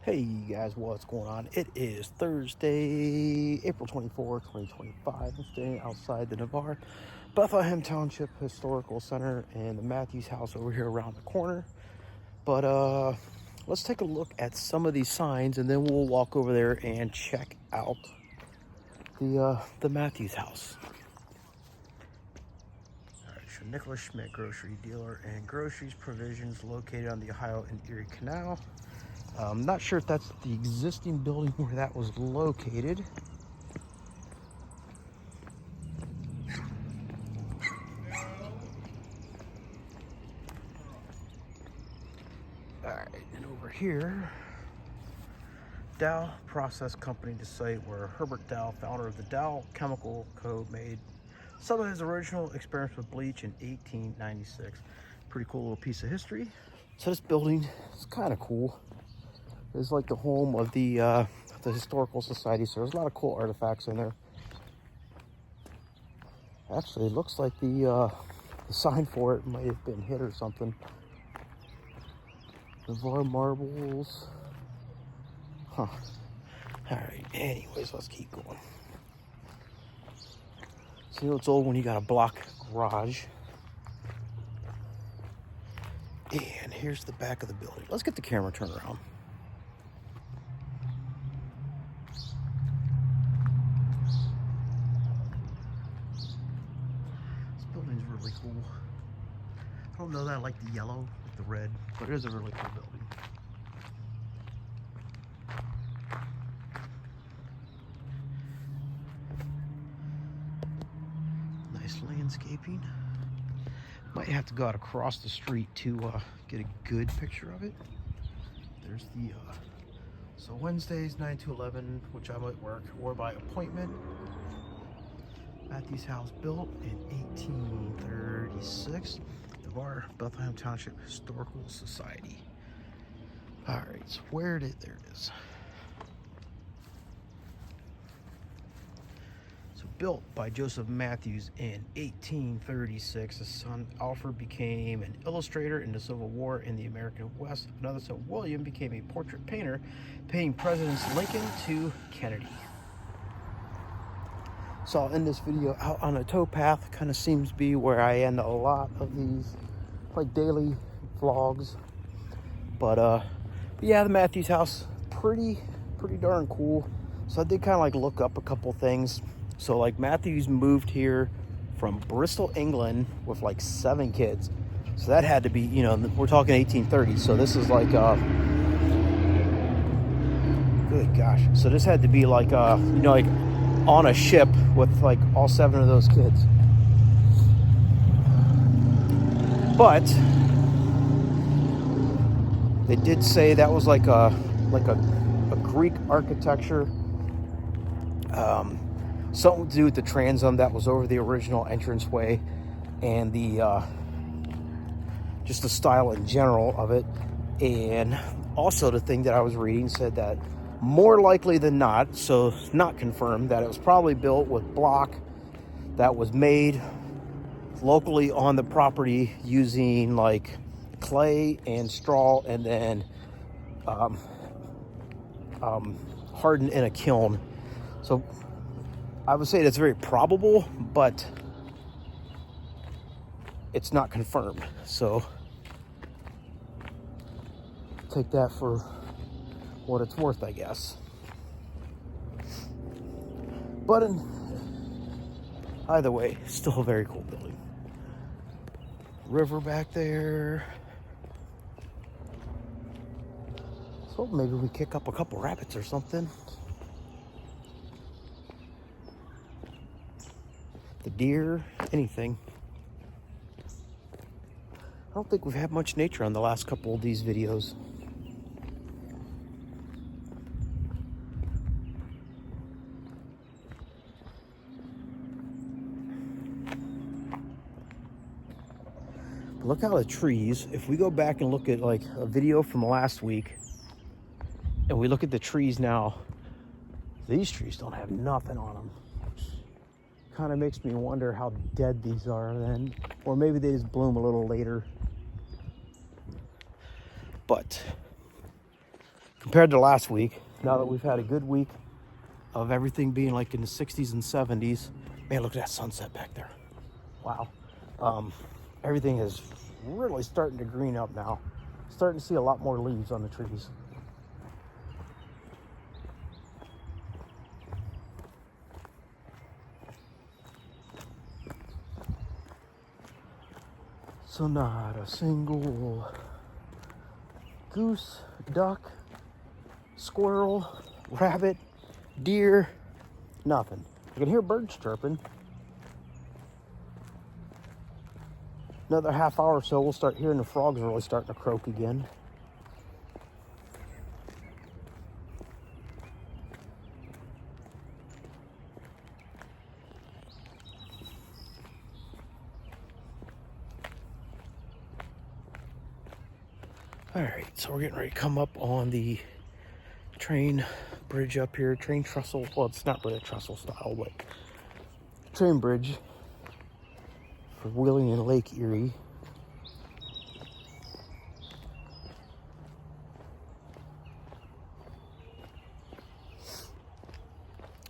Hey guys, what's going on? It is Thursday, April 24, 2025. I'm standing outside the Navarre, Bethlehem Township Historical Center and the Mathews House over here around the corner. But let's take a look at some of these signs and then we'll walk over there and check out the Mathews House. All right, so Nicholas Schmidt, grocery dealer and groceries provisions located on the Ohio and Erie Canal. I'm not sure if that's the existing building where that was located. All right, and over here, Dow Process Company, the site where Herbert Dow, founder of the Dow Chemical Co., made some of his original experiments with bleach in 1896. Pretty cool little piece of history. So this building is kind of cool. It's like the home of the Historical Society, so there's a lot of cool artifacts in there. Actually, it looks like the sign for it might have been hit or something. Navarre marbles. Huh. Alright, anyways, let's keep going. So, you know, it's old when you got a block garage. And here's the back of the building. Let's get the camera turned around. This building's really cool. I don't know that I like the yellow with the red, but it is a really cool building. Nice landscaping. Might have to go out across the street to get a good picture of it. There's the so Wednesdays 9 to 11, which I might work or by appointment. Mathews House, built in 1836. Navarre, Bethlehem Township Historical Society. All right, so there it is. So built by Joseph Mathews in 1836. His son Alfred became an illustrator in the Civil War in the American West. Another son, William, became a portrait painter, painting Presidents Lincoln to Kennedy. So in this video, out on a towpath, kind of seems to be where I end a lot of these like daily vlogs. But yeah, the Mathews House, pretty darn cool. So I did kind of like look up a couple things. So like Mathews moved here from Bristol, England with like 7 kids. So that had to be, you know, we're talking 1830. So this is like, good gosh. So this had to be like, you know, like on a ship with like all 7 of those kids. But they did say that was like a Greek architecture. Something to do with the transom that was over the original entranceway and the just the style in general of it. And also the thing that I was reading said that more likely than not, so not confirmed, that it was probably built with block that was made locally on the property using like clay and straw and then hardened in a kiln. So I would say that's very probable, but it's not confirmed. So take that for what it's worth, I guess. But either way, still a very cool building. River back there. So maybe we kick up a couple rabbits or something. The deer, anything. I don't think we've had much nature on the last couple of these videos. But look how the trees, if we go back and look at like a video from last week, and we look at the trees now, these trees don't have nothing on them. Kind of makes me wonder how dead these are then, or maybe they just bloom a little later. But compared to last week, now that we've had a good week of everything being like in the 60s and 70s. Man, look at that sunset back there. Wow. Everything is really starting to green up now. Starting to see a lot more leaves on the trees. So not a single goose, duck, squirrel, rabbit, deer, nothing. I can hear birds chirping. Another half hour or so, we'll start hearing the frogs really starting to croak again. All right, so we're getting ready to come up on the train bridge up here, train trestle. Well, it's not really a trestle style, but train bridge for Wheeling and Lake Erie.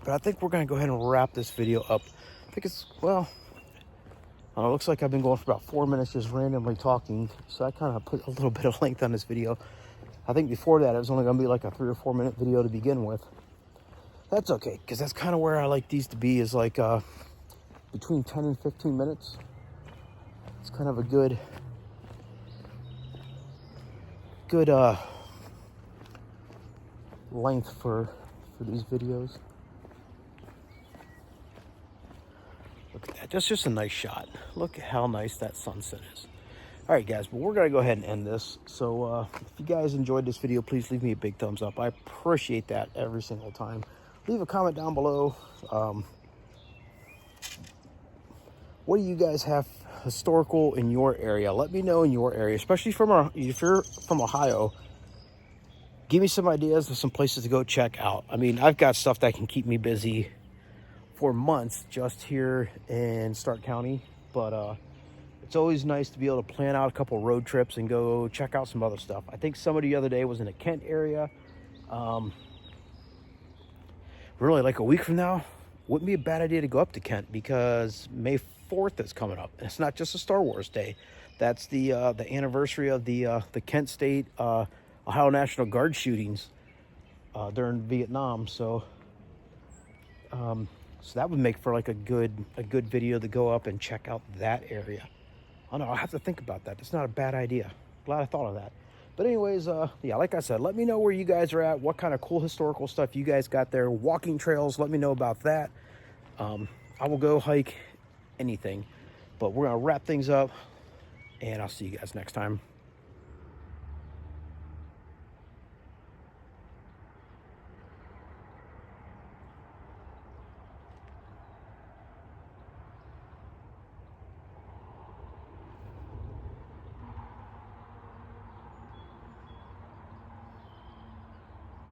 But I think we're going to go ahead and wrap this video up. I think it's, well, it looks like I've been going for about 4 minutes just randomly talking. So I kind of put a little bit of length on this video. I think before that, it was only going to be like a 3 or 4 minute video to begin with. That's okay, because that's kind of where I like these to be, is like between 10 and 15 minutes. It's kind of a good length for these videos. Look at that. That's just a nice shot. Look at how nice that sunset is. All right, guys, but we're going to go ahead and end this. So if you guys enjoyed this video, please leave me a big thumbs up. I appreciate that every single time. Leave a comment down below. What do you guys have historical in your area? Let me know in your area, especially if you're from Ohio. Give me some ideas of some places to go check out. I mean, I've got stuff that can keep me busy for months just here in Stark County, but it's always nice to be able to plan out a couple road trips and go check out some other stuff. I think somebody the other day was in the Kent area. Really, like a week from now, wouldn't be a bad idea to go up to Kent, because May 4th is coming up. And it's not just a Star Wars Day. That's the anniversary of the Kent State Ohio National Guard shootings during Vietnam. So so that would make for like a good video to go up and check out that area. I don't know, I'll have to think about that. It's not a bad idea. Glad I thought of that. But anyways, yeah, like I said, let me know where you guys are at, what kind of cool historical stuff you guys got there, walking trails, let me know about that. I will go hike anything, but we're gonna wrap things up, and I'll see you guys next time.